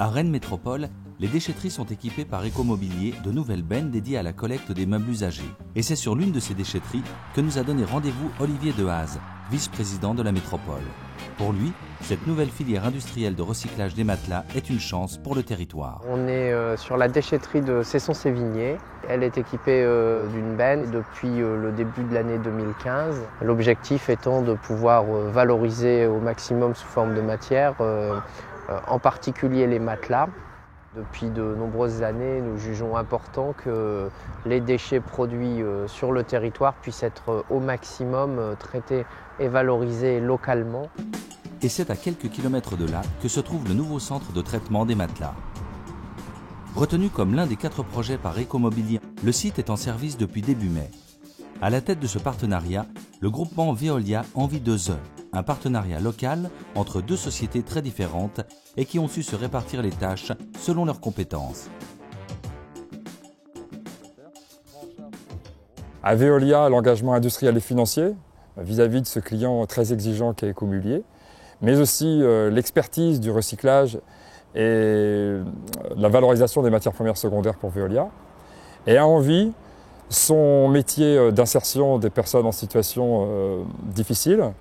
À Rennes Métropole, les déchetteries sont équipées par Ecomobilier de nouvelles bennes dédiées à la collecte des meubles usagés. Et c'est sur l'une de ces déchetteries que nous a donné rendez-vous Olivier Dehaze, vice-président de la métropole. Pour lui, cette nouvelle filière industrielle de recyclage des matelas est une chance pour le territoire. On est sur la déchetterie de Cesson-Sévigné. Elle est équipée d'une benne depuis le début de l'année 2015. L'objectif étant de pouvoir valoriser au maximum sous forme de matière, en particulier les matelas. Depuis de nombreuses années, nous jugeons important que les déchets produits sur le territoire puissent être au maximum traités et valorisés localement. Et c'est à quelques kilomètres de là que se trouve le nouveau centre de traitement des matelas. Retenu comme l'un des 4 projets par Ecomobilier, le site est en service depuis début mai. À la tête de ce partenariat, le groupement Veolia Envie 2E, un partenariat local entre 2 sociétés très différentes et qui ont su se répartir les tâches selon leurs compétences. À Veolia, l'engagement industriel et financier vis-à-vis de ce client très exigeant qu'est Ecomobilier, mais aussi l'expertise du recyclage et la valorisation des matières premières secondaires pour Veolia. Et à Envie, son métier d'insertion des personnes en situation difficile,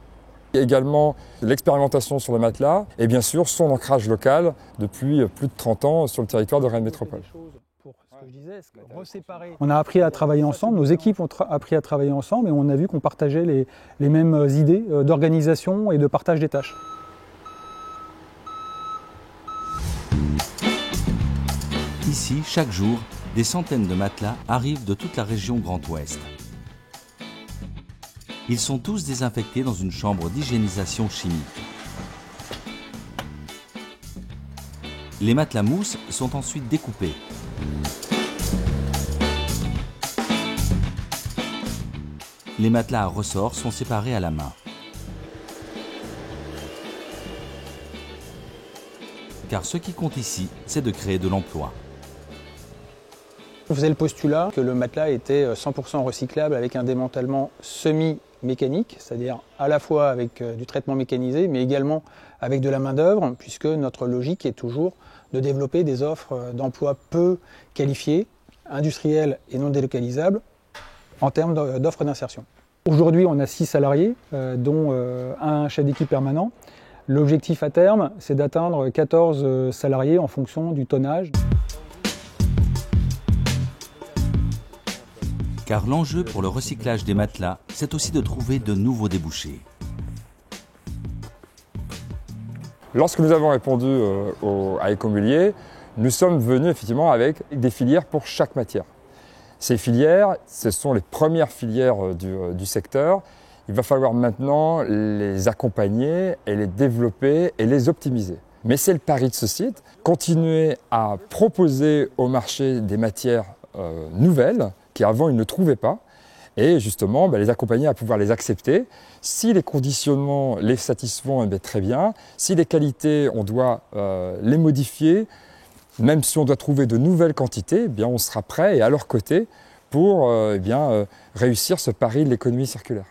également l'expérimentation sur le matelas et bien sûr son ancrage local depuis plus de 30 ans sur le territoire de Rennes Métropole. On a appris à travailler ensemble, nos équipes ont appris à travailler ensemble et on a vu qu'on partageait les mêmes idées d'organisation et de partage des tâches. Ici, chaque jour, des centaines de matelas arrivent de toute la région Grand Ouest. Ils sont tous désinfectés dans une chambre d'hygiénisation chimique. Les matelas mousse sont ensuite découpés. Les matelas à ressort sont séparés à la main. Car ce qui compte ici, c'est de créer de l'emploi. On faisait le postulat que le matelas était 100% recyclable avec un démantèlement semi-mécanique, c'est-à-dire à la fois avec du traitement mécanisé, mais également avec de la main-d'œuvre, puisque notre logique est toujours de développer des offres d'emploi peu qualifiées, industrielles et non délocalisables, en termes d'offres d'insertion. Aujourd'hui, on a 6 salariés, dont un chef d'équipe permanent. L'objectif à terme, c'est d'atteindre 14 salariés en fonction du tonnage. Car l'enjeu pour le recyclage des matelas, c'est aussi de trouver de nouveaux débouchés. Lorsque nous avons répondu à Ecomobilier, nous sommes venus effectivement avec des filières pour chaque matière. Ces filières, ce sont les premières filières du secteur. Il va falloir maintenant les accompagner et les développer et les optimiser. Mais c'est le pari de ce site, continuer à proposer au marché des matières nouvelles qu'avant ils ne trouvaient pas et justement les accompagner à pouvoir les accepter. Si les conditionnements les satisfont, très bien. Si les qualités, on doit les modifier, même si on doit trouver de nouvelles quantités, on sera prêt et à leur côté pour réussir ce pari de l'économie circulaire.